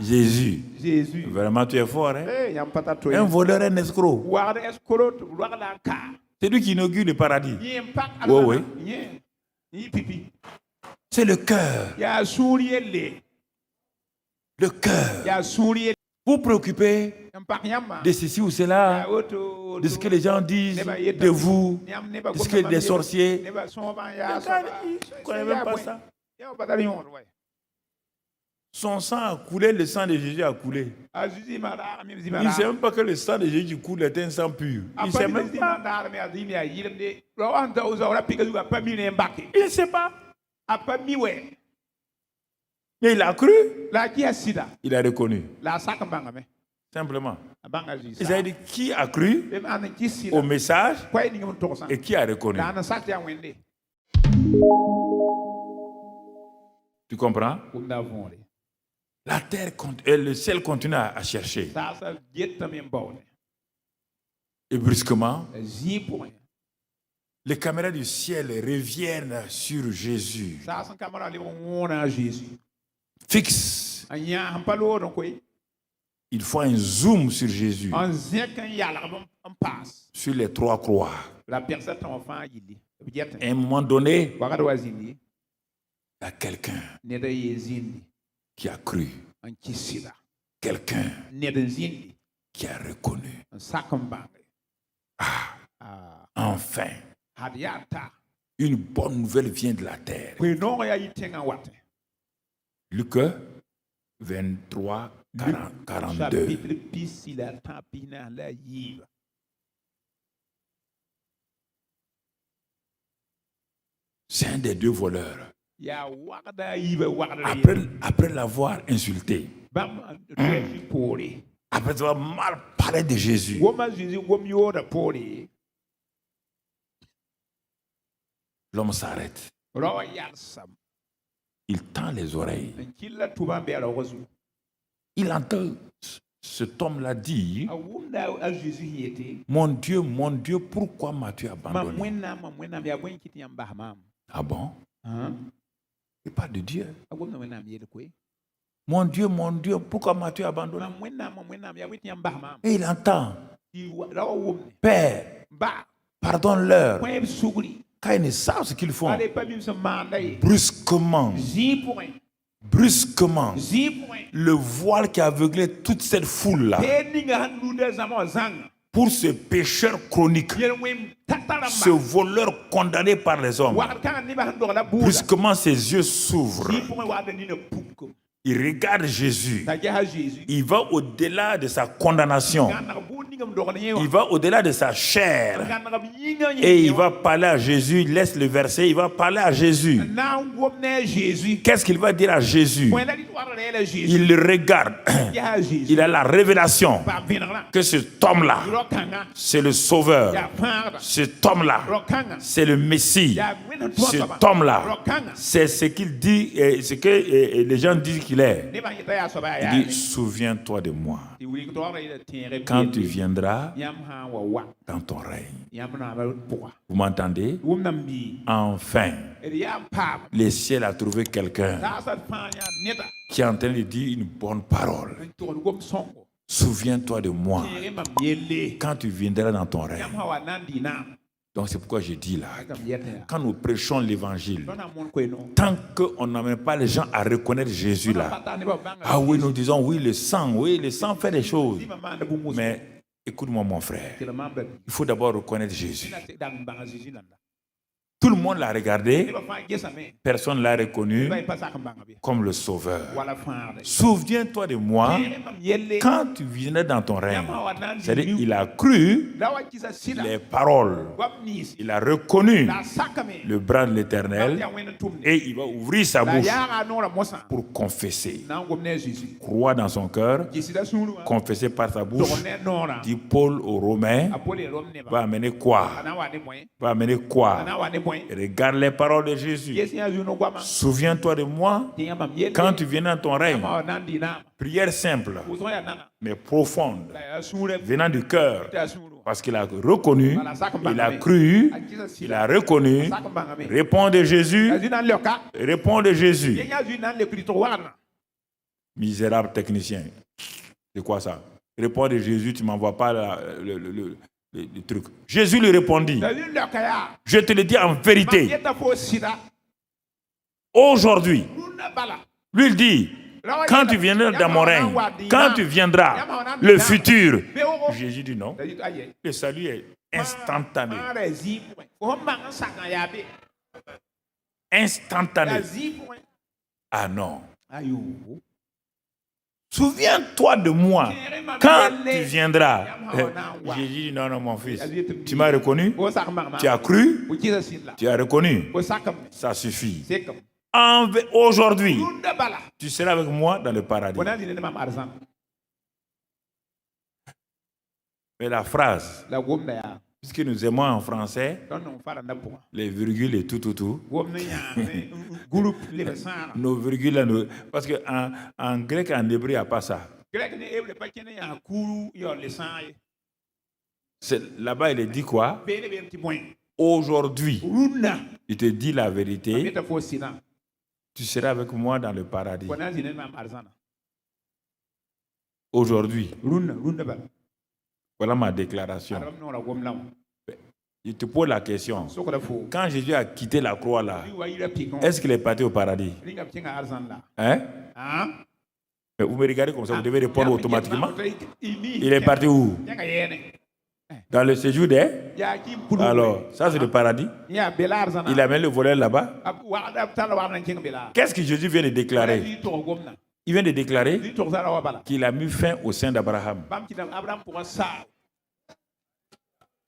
Jésus. Vraiment, tu es fort, hein? Un voleur, un escroc. C'est lui qui inaugure le paradis. Oui, oui. C'est le cœur. Le cœur. Vous préoccupez de ceci ou cela, de ce que les gens disent de vous, de ce que des sorciers. Il ne connaît même pas ça. Son sang a coulé, le sang de Jésus a coulé. Il ne sait même pas que le sang de Jésus qui coule est un sang pur. Il ne sait même pas. Il ne sait pas. Mais il a cru. Il a reconnu. Simplement. Il a dit qui a cru au message et qui a reconnu. Tu comprends? La terre et le ciel continuent à chercher. Et brusquement, les caméras du ciel reviennent sur Jésus. Fixe. Il faut un zoom sur Jésus. Sur les trois croix. À un moment donné, il y a quelqu'un qui a cru. Quelqu'un qui a reconnu. Enfin, une bonne nouvelle vient de la terre. Luc 23, 42. C'est un des deux voleurs. Après l'avoir insulté, après avoir mal parlé de Jésus, l'homme s'arrête. Il tend les oreilles. Il entend cet homme-là dire, mon Dieu, pourquoi m'as-tu abandonné? Ah bon? Il parle de Dieu. Mon Dieu, pourquoi m'as-tu abandonné? Et il entend, Père, pardonne-leur, car ils ne savent ce qu'ils font. Brusquement, le voile qui a aveuglé toute cette foule-là, pour ce pécheur chronique, ce voleur condamné par les hommes, brusquement ses yeux s'ouvrent. Il regarde Jésus. Il va au-delà de sa condamnation. Il va au-delà de sa chair. Et il va parler à Jésus. Laisse le verset. Il va parler à Jésus. Qu'est-ce qu'il va dire à Jésus? Il le regarde. Il a la révélation que cet homme-là, c'est le Sauveur. Cet homme-là, c'est le Messie. Cet homme-là, c'est ce qu'il dit, ce que les gens disent qu'il est. Il dit, souviens-toi de moi quand tu viendras dans ton règne. Vous m'entendez? Enfin, le ciel a trouvé quelqu'un qui est en train de dire une bonne parole. Souviens-toi de moi quand tu viendras dans ton règne. Donc c'est pourquoi je dis là, quand nous prêchons l'évangile, tant qu'on n'amène pas les gens à reconnaître Jésus là, ah oui, nous disons oui, le sang fait des choses. Mais écoute-moi mon frère, il faut d'abord reconnaître Jésus. Tout le monde l'a regardé, personne ne l'a reconnu comme le Sauveur. Souviens-toi de moi quand tu viendras dans ton règne. C'est-à-dire, il a cru les paroles, il a reconnu le bras de l'Éternel et il va ouvrir sa bouche pour confesser. Croire dans son cœur, confesser par sa bouche, dit Paul aux Romains, va amener quoi? Va amener quoi? Regarde les paroles de Jésus. Souviens-toi de moi quand tu viens dans ton règne. Prière simple, mais profonde, venant du cœur. Parce qu'il a reconnu, il a cru, il a reconnu. Réponds de Jésus. Réponds de Jésus. Misérable technicien. C'est quoi ça? Répond de Jésus, tu ne m'envoies pas le truc. Jésus lui répondit, je te le dis en vérité. Aujourd'hui, lui il dit, quand tu viendras dans mon règne, quand tu viendras, le futur. Jésus dit non. Le salut est instantané. Instantané. Ah non. Souviens-toi de moi quand tu viendras. Jésus dit non, non, mon fils. Tu m'as reconnu? Tu as cru? Tu as reconnu? Ça suffit. Aujourd'hui, tu seras avec moi dans le paradis. Mais la phrase, puisque nous aimons en français, les virgules et tout. Nos virgules, parce qu'en grec et en hébreu, il n'y a pas ça. Là-bas, il est dit quoi? Aujourd'hui, il te dit la vérité. Tu seras avec moi dans le paradis. Aujourd'hui. Voilà ma déclaration. Je te pose la question. Quand Jésus a quitté la croix là, est-ce qu'il est parti au paradis? Hein? Vous me regardez comme ça, vous devez répondre automatiquement. Il est parti où? Dans le séjour des? Alors, ça c'est le paradis. Il a mis le volet là-bas. Qu'est-ce que Jésus vient de déclarer? Il vient de déclarer qu'il a mis fin au sein d'Abraham.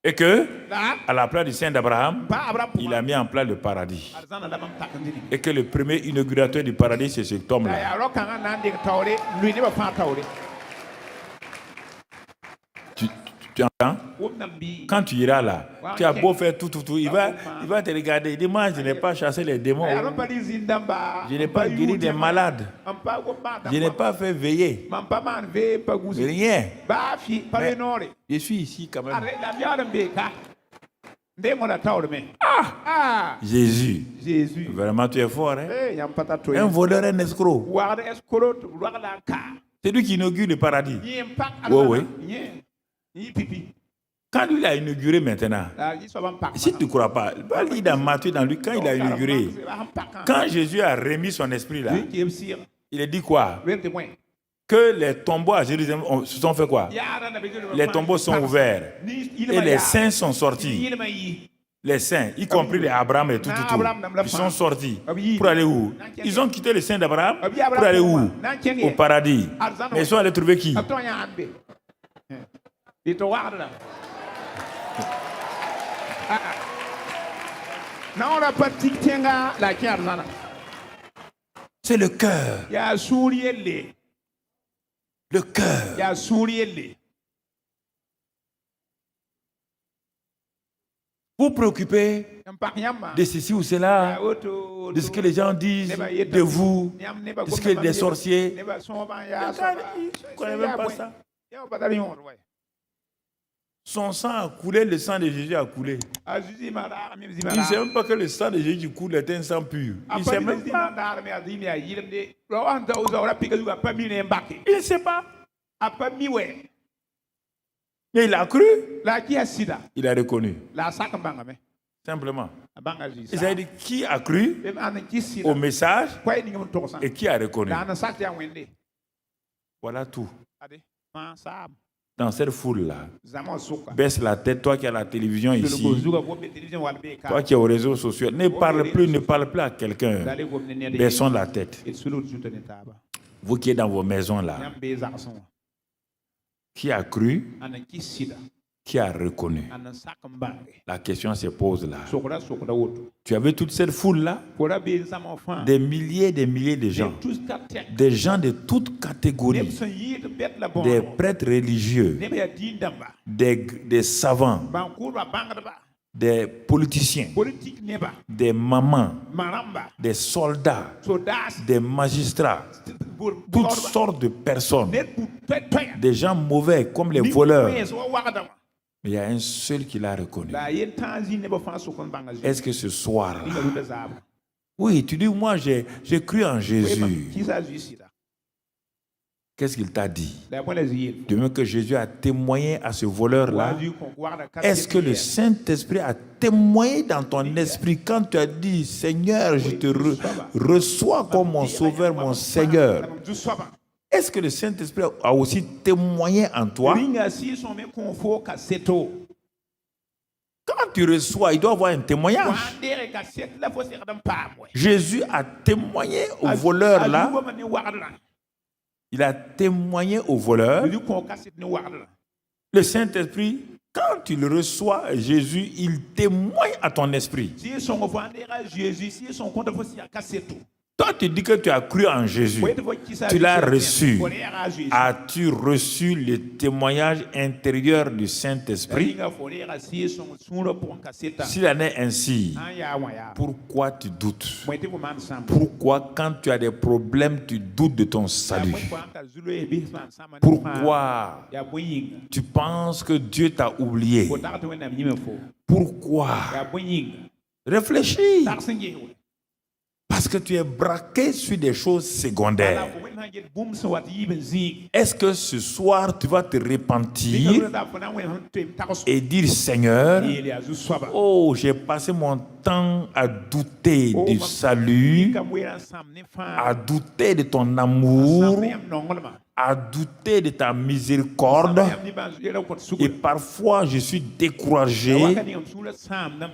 Et que, à la place du sein d'Abraham, il a mis en place le paradis. Et que le premier inaugurateur du paradis, c'est cet homme-là. Tu entends? Quand tu iras là, tu as beau faire tout, il va te regarder. Il dit, moi, je n'ai pas chassé les démons. Je n'ai pas guéri des malades. Je n'ai pas fait veiller. Rien. Mais je suis ici quand même. Jésus. Vraiment, tu es fort. Hein? Un voleur, un escroc. C'est lui qui inaugure le paradis. Oui. Quand lui a inauguré maintenant, si tu ne crois pas, il dans Matthieu, dans lui, quand il a inauguré, quand Jésus a remis son esprit là, il a dit quoi? Que les tombeaux à Jérusalem se sont fait quoi? Les tombeaux sont ouverts et les saints sont sortis. Les saints, y compris les Abraham et tout, ils sont sortis pour aller où? Ils ont quitté les saints d'Abraham pour aller où? Au paradis. Mais ils sont allés trouver qui? C'est le cœur. Le cœur. Vous préoccupez de ceci ou cela, de ce que les gens disent de vous, de ce que des sorciers. Ils ne connaissent même pas ça. Son sang a coulé, le sang de Jésus a coulé. Il ne sait même pas que le sang de Jésus qui coule est un sang pur. Il ne sait même pas. Il ne sait pas. Mais il a cru. Il a reconnu. Simplement. Il a dit qui a cru au message et qui a reconnu. Voilà tout. Dans cette foule-là, baisse la tête, toi qui as la télévision ici, toi qui es aux réseaux sociaux, ne parle plus à quelqu'un. Baissons la tête. Vous qui êtes dans vos maisons là, qui a cru, qui a reconnu. La question se pose là. Tu avais toute cette foule-là, des milliers de gens, des gens de toutes catégories, des prêtres religieux, des savants, des politiciens, des mamans, des soldats, des magistrats, toutes sortes de personnes, des gens mauvais comme les voleurs. Mais il y a un seul qui l'a reconnu. Est-ce que ce soir, oui, tu dis, moi j'ai cru en Jésus. Qu'est-ce qu'il t'a dit? De même que Jésus a témoigné à ce voleur-là, est-ce que le Saint-Esprit a témoigné dans ton esprit quand tu as dit, Seigneur, je te reçois comme mon Sauveur, mon Seigneur? Est-ce que le Saint-Esprit a aussi témoigné en toi? Quand tu reçois, il doit y avoir un témoignage. Jésus a témoigné au voleur là. Il a témoigné au voleur. Le Saint-Esprit, quand tu le reçois, Jésus, il témoigne à ton esprit. Toi, tu dis que tu as cru en Jésus. Tu l'as reçu. As-tu reçu le témoignage intérieur du Saint-Esprit? S'il en est ainsi, pourquoi tu doutes? Pourquoi, quand tu as des problèmes, tu doutes de ton salut? Pourquoi tu penses que Dieu t'a oublié? Pourquoi? Réfléchis. Parce que tu es braqué sur des choses secondaires. Est-ce que ce soir, tu vas te repentir et dire, Seigneur, oh, j'ai passé mon temps à douter du salut, à douter de ton amour, à douter de ta miséricorde, et parfois je suis découragé.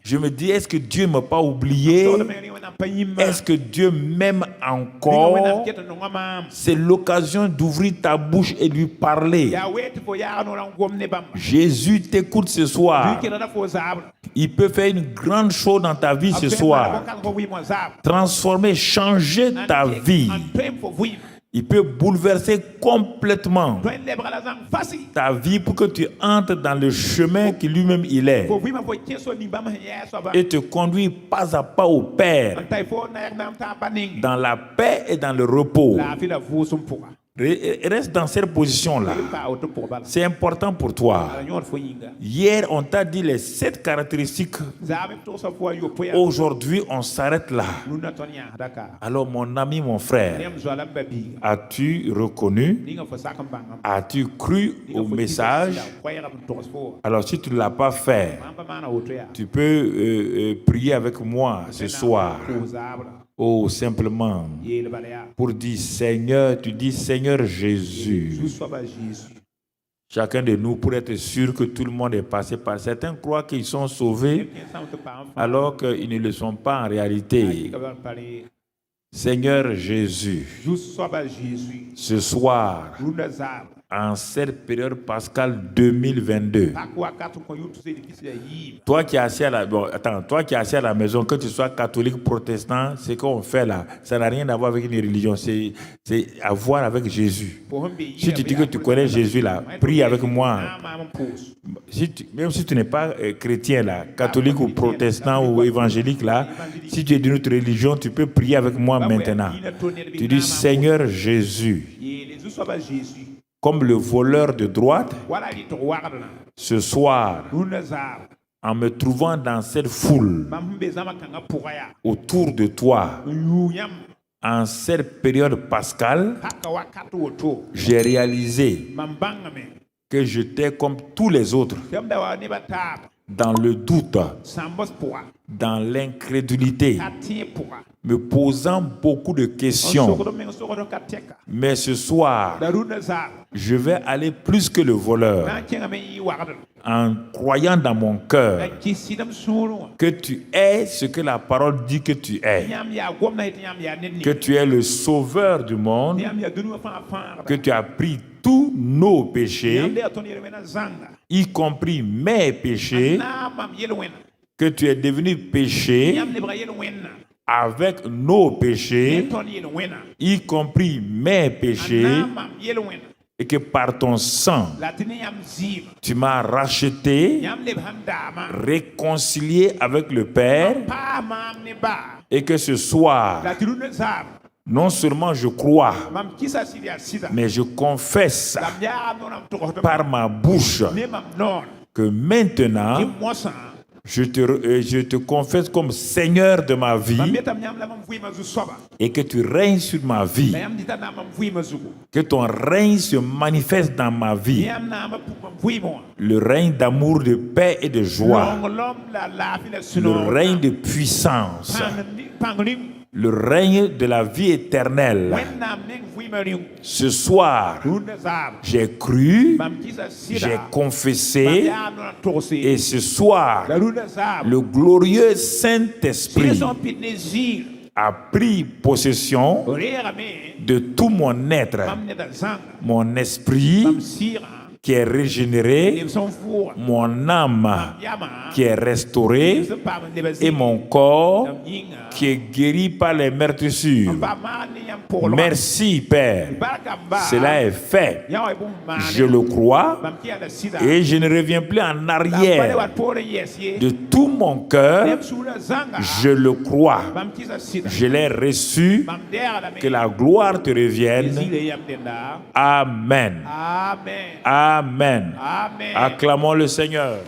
Je me dis, est-ce que Dieu ne m'a pas oublié? Est-ce que Dieu m'aime encore? C'est l'occasion d'ouvrir ta bouche et lui parler. Jésus t'écoute ce soir. Il peut faire une grande chose dans ta vie ce soir. Transformer, changer ta vie. Il peut bouleverser complètement ta vie pour que tu entres dans le chemin que lui-même il est et te conduire pas à pas au Père dans la paix et dans le repos. Reste dans cette position-là. C'est important pour toi. Hier, on t'a dit les 7 caractéristiques. Aujourd'hui, on s'arrête là. Alors, mon ami, mon frère, as-tu reconnu? As-tu cru au message? Alors, si tu ne l'as pas fait, tu peux prier avec moi ce soir. Oh, simplement pour dire Seigneur, tu dis Seigneur Jésus. Chacun de nous, pour être sûr que tout le monde est passé par. Certains croient qu'ils sont sauvés alors qu'ils ne le sont pas en réalité. Seigneur Jésus, ce soir, en cette période pascale 2022, toi qui es assis à la maison, que tu sois catholique, protestant, ce qu'on fait là, ça n'a rien à voir avec une religion, c'est à voir avec Jésus. Si tu dis que tu connais Jésus là, prie avec moi. Même si tu n'es pas chrétien là, catholique ou protestant ou évangélique là, si tu es d'une autre religion, tu peux prier avec moi maintenant. Tu dis Seigneur Jésus, comme le voleur de droite, ce soir, en me trouvant dans cette foule autour de toi, en cette période pascale, j'ai réalisé que j'étais comme tous les autres, dans le doute, dans l'incrédulité, me posant beaucoup de questions. Mais ce soir, je vais aller plus que le voleur, en croyant dans mon cœur que tu es ce que la parole dit que tu es, que tu es le sauveur du monde, que tu as pris tous nos péchés, y compris mes péchés, que tu es devenu péché avec nos péchés, y compris mes péchés, et que par ton sang, tu m'as racheté, réconcilié avec le Père, et que ce soir, non seulement je crois, mais je confesse par ma bouche que maintenant, je te confesse comme Seigneur de ma vie et que tu règnes sur ma vie, que ton règne se manifeste dans ma vie, le règne d'amour, de paix et de joie, le règne de puissance, le règne de la vie éternelle. Ce soir, j'ai cru, j'ai confessé, et ce soir, le glorieux Saint-Esprit a pris possession de tout mon être, mon esprit qui est régénéré, mon âme qui est restaurée et mon corps qui est guéri par les meurtrissures. Merci Père, cela est fait. Je le crois et je ne reviens plus en arrière. De tout mon cœur, je le crois. Je l'ai reçu. Que la gloire te revienne. Amen. Amen. Acclamons le Seigneur.